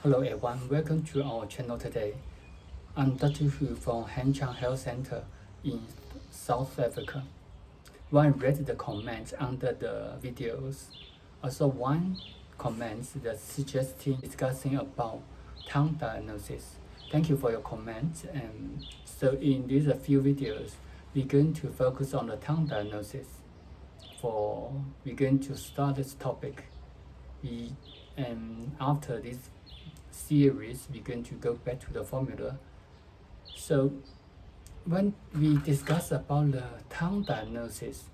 Hello everyone, welcome to our channel today. I'm Dr. Hu from Hanchang Health Center in South Africa. One read the comments under the videos. Also one comment that suggesting discussing about tongue diagnosis. Thank you for your comments. And so in these few videos, we're going to focus on the tongue diagnosis. We're going to start this topic. After this series, we're going to go back to the formula. So when we discuss about the tongue diagnosis,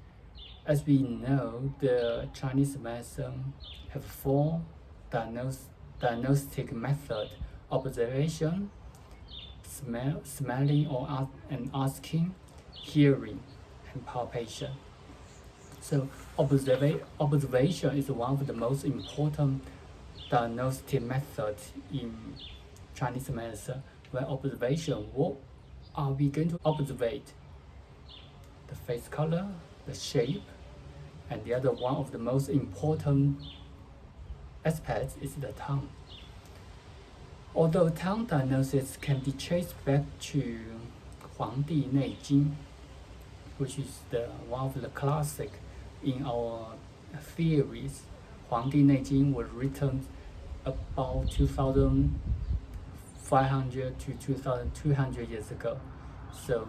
as we know, the Chinese medicine have four diagnostic methods: observation, smelling and asking, hearing, and palpation. So observation is one of the most important diagnostic methods in Chinese medicine. When observation, what are we going to observe? The face color, the shape, and the other one of the most important aspects is the tongue. Although tongue diagnosis can be traced back to Huangdi Neijing, which is one of the classic in our theories. Huangdi Neijing was written about 2,500 to 2,200 years ago. So,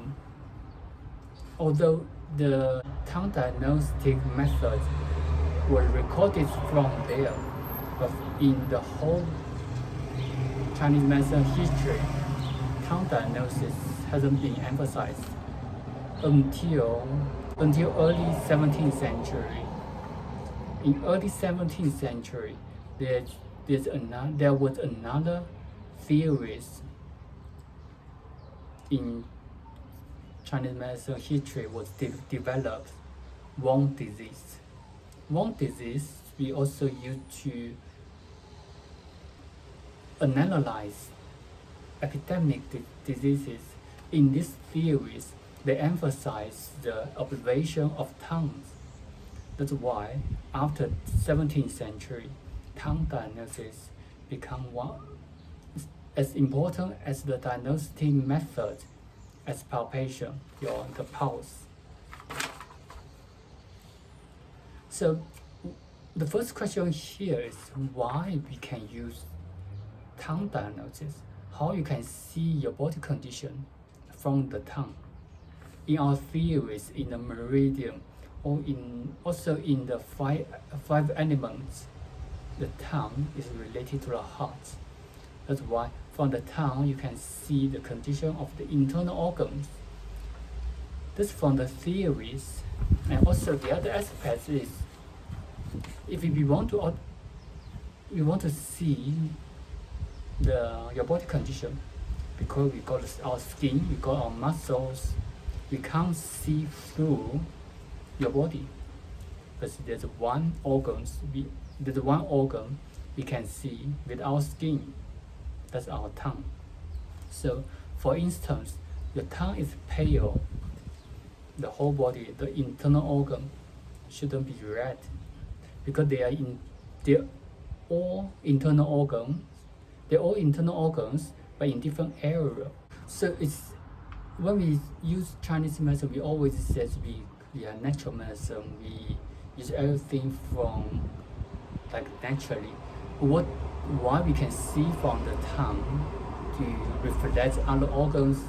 although the tongue diagnostic method was recorded from there, but in the whole Chinese medicine history, tongue diagnosis hasn't been emphasized until early 17th century. In early 17th century, there was another theories in Chinese medicine history was developed, Wong disease. Wong disease we also use to analyze epidemic diseases. In these theories, they emphasize the observation of tongues. That's why after 17th century, tongue diagnosis become as important as the diagnostic method as palpation, the pulse. So the first question here is why we can use tongue diagnosis, how you can see your body condition from the tongue. In our theories, in the meridian, or also in the five elements, the tongue is related to the heart. That's why from the tongue you can see the condition of the internal organs. This from the theories, and also the other aspect is if we want to see your body condition, because we got our skin, we got our muscles, we can't see through your body, but there's one organ we can see with our skin. That's our tongue. So, for instance, your tongue is pale. The whole body, the internal organ, shouldn't be red, because they're all internal organs. They're all internal organs, but in different areas. So when we use Chinese medicine, we always say we are natural medicine. We use everything from naturally. Why we can see from the tongue to reflect other organs?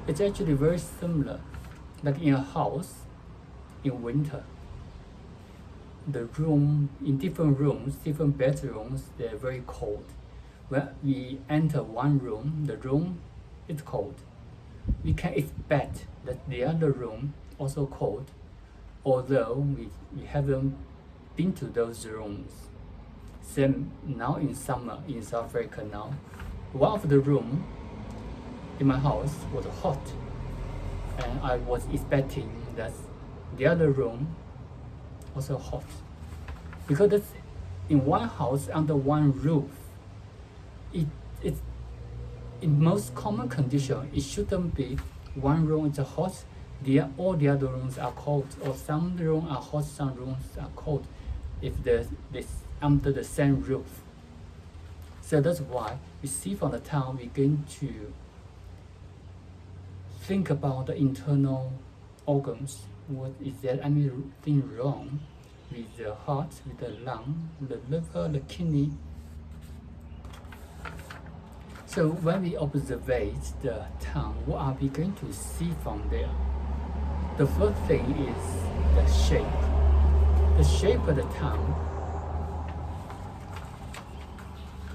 It's actually very similar. Like in a house, in winter, the room in different rooms, different bedrooms, they're very cold. When we enter one room, the room is cold. We can expect that the other room also cold, although we haven't been to those rooms. Same now in summer in South Africa now, one of the room in my house was hot, and I was expecting that the other room also hot, because that's in one house under one roof. It's in most common condition, it shouldn't be one room is hot, all the other rooms are cold, or some rooms are hot, some rooms are cold, if this under the same roof. So that's why we see from the tongue, we're going to think about the internal organs. What is there anything wrong with the heart, with the lung, the liver, the kidney? So when we observe the tongue, what are we going to see from there? The first thing is the shape. The shape of the tongue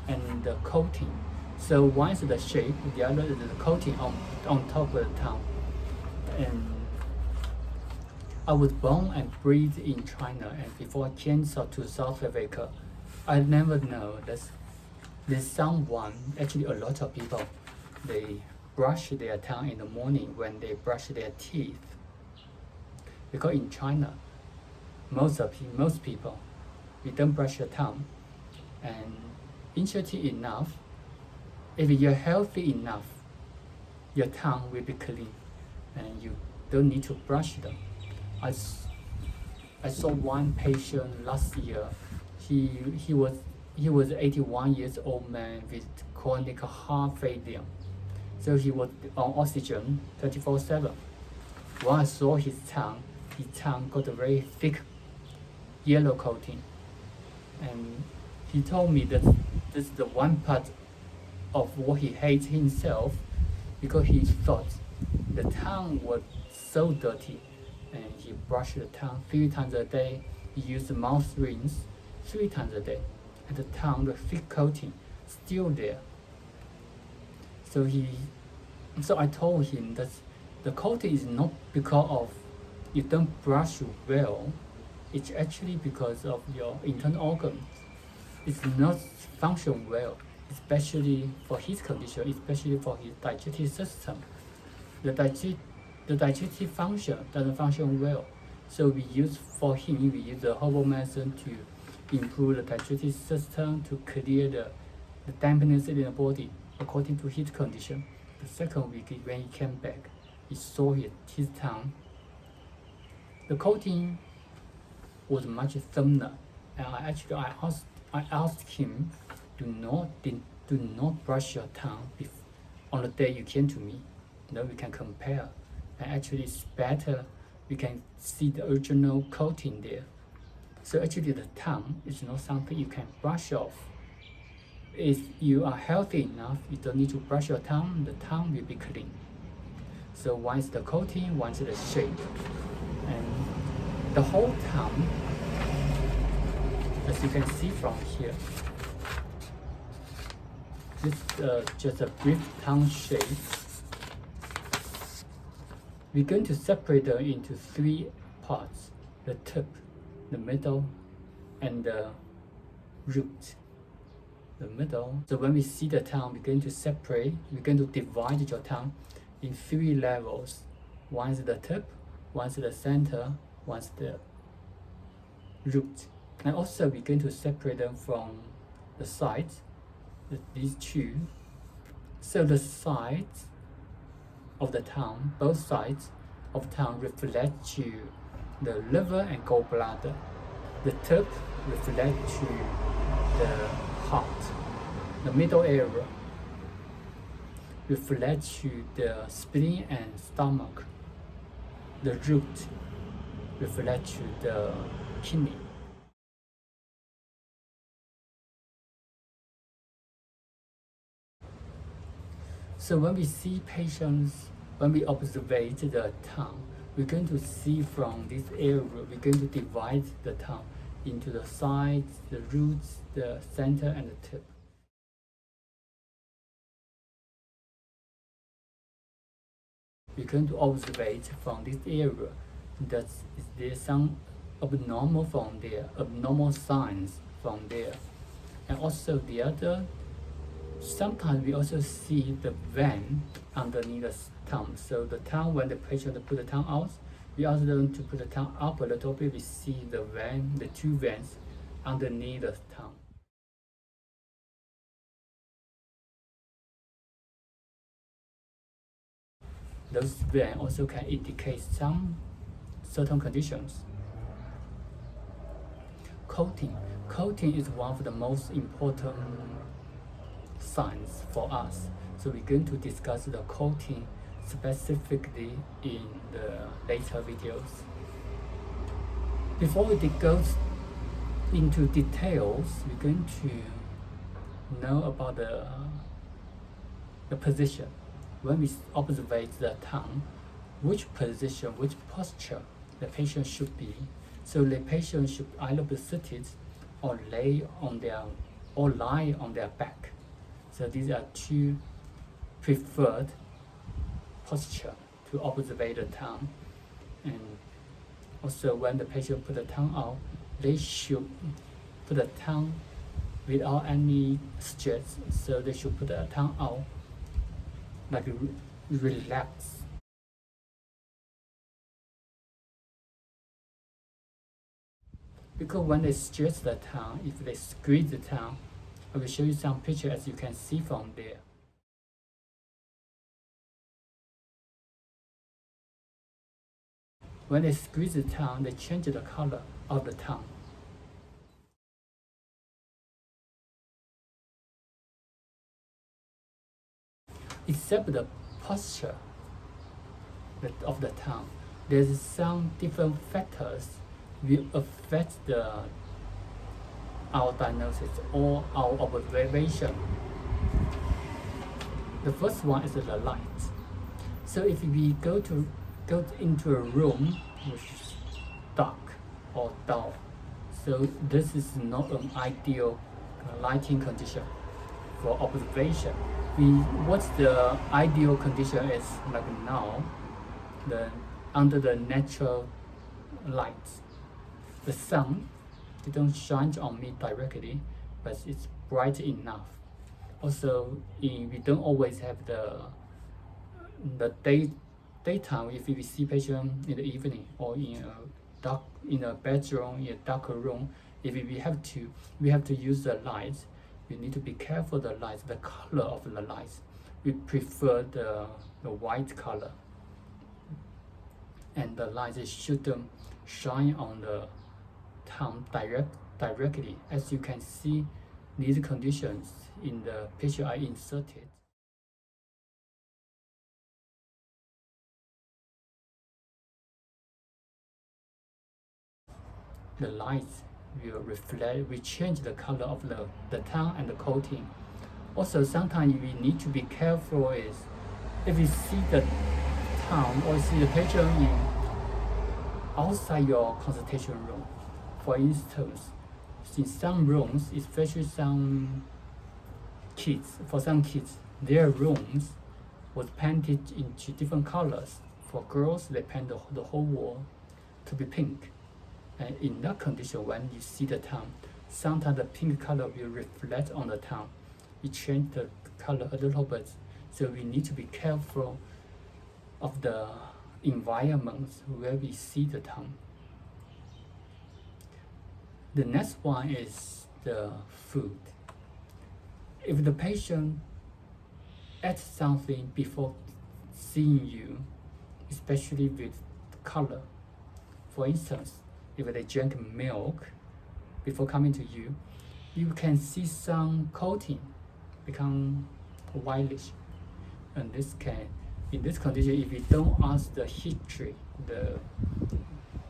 and the coating. So one is the shape, the other is the coating on top of the tongue. And I was born and bred in China, and before I came to South Africa, I never know that there's someone, actually a lot of people, they brush their tongue in the morning when they brush their teeth. Because in China, most people, we don't brush your tongue. And interesting enough, if you're healthy enough, your tongue will be clean and you don't need to brush them. I saw one patient last year. He was 81 years old man with chronic heart failure. So he was on oxygen 24/7. When I saw his tongue got a very thick yellow coating. And he told me that this is the one part of what he hates himself, because he thought the tongue was so dirty, and he brushed the tongue 3 times a day. He used the mouth rinse 3 times a day, and the tongue, the thick coating, still there. So I told him that the coating is not because of you don't brush well. It's actually because of your internal organs. It's not function well, especially for his condition, especially for his digestive system. The digestive function doesn't function well. So we use the herbal medicine to improve the digestive system, to clear the dampness in the body according to his condition. The second week when he came back, he saw his tongue. The coating was much thinner, and I asked him, do not brush your tongue on the day you came to me. Then we can compare, and actually it's better. We can see the original coating there. So actually the tongue is not something you can brush off. If you are healthy enough, you don't need to brush your tongue. The tongue will be clean. So one is the coating, one is the shape, and the whole tongue, as you can see from here, this is just a brief tongue shape. We're going to separate them into 3 parts: the tip, the middle, and the root. The middle. So when we see the tongue, we're going to divide your tongue in 3 levels. One is the tip, one is the center, one is the root. And also we're going to separate them from the sides, these 2. So the sides of the tongue, both sides of the tongue reflect to the liver and gallbladder. The tip reflects to the heart. The middle area reflects to the spleen and stomach. The root reflects to the kidney. So when we see patients, when we observe the tongue, we're going to see from this area, we're going to divide the tongue into the sides, the roots, the center, and the tip. We're going to observe from this area that is there some abnormal from there, abnormal signs from there. And also the other, sometimes we also see the vein underneath the tongue. So the tongue, when the patient put the tongue out, we ask them to put the tongue up a little bit. We see the vein, the 2 veins underneath the tongue. Those veins also can indicate some certain conditions. Coating is one of the most important signs for us. So we're going to discuss the coating specifically in the later videos. Before we go into details, we're going to know about the position. When we observe the tongue, which position, which posture the patient should be. So the patient should either be seated or lie on their back. So these are two preferred posture to observe the tongue. And also when the patient put the tongue out, they should put the tongue without any stress. So they should put the tongue out like relax. Because when they stretch the tongue, if they squeeze the tongue, I will show you some pictures as you can see from there. When they squeeze the tongue, they change the color of the tongue. Except the posture of the tongue, there's some different factors will affect our diagnosis or our observation. The first one is the light. So if we go into a room which is dark or dull, so this is not an ideal lighting condition for observation. What's the ideal condition is like now, under the natural light. The sun, it don't shine on me directly, but it's bright enough. Also, we don't always have the daytime. If we see patient in the evening or in a bedroom, in a darker room, if we have to use the light. We need to be careful the light, the color of the light. We prefer the white color, and the light shouldn't shine on the tongue directly. As you can see, these conditions in the picture I inserted. The light will reflect, we change the color of the tongue and the coating. Also, sometimes we need to be careful is if you see the tongue or see the patient outside your consultation room. For instance, in some rooms, especially some kids, their rooms was painted into different colors. For girls, they paint the whole wall to be pink. And in that condition, when you see the tongue, sometimes the pink color will reflect on the tongue. We change the color a little bit. So we need to be careful of the environments where we see the tongue. The next one is the food. If the patient ate something before seeing you, especially with color, for instance, if they drank milk before coming to you, you can see some coating become whitish. And in this condition, if you don't ask the history,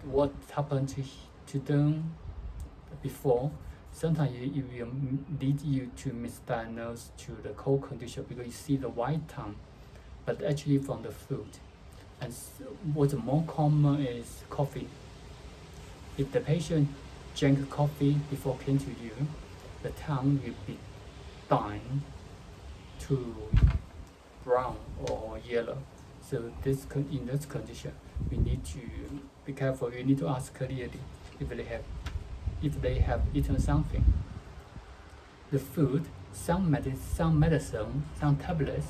what happened to them before, sometimes it will lead you to misdiagnose to the cold condition because you see the white tongue, but actually from the food. And what's more common is coffee. If the patient drank coffee before came to you, the tongue will be dying to brown or yellow. So in this condition, we need to be careful. We need to ask clearly if they have eaten something. The food, some medicine, some tablets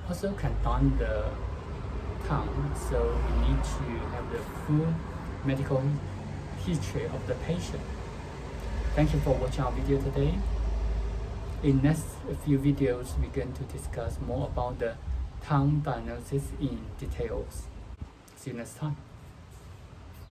also can dye the tongue. So we need to have the full medical history of the patient. Thank you for watching our video today. In next few videos, we're going to discuss more about the tongue diagnosis in details. See you next time.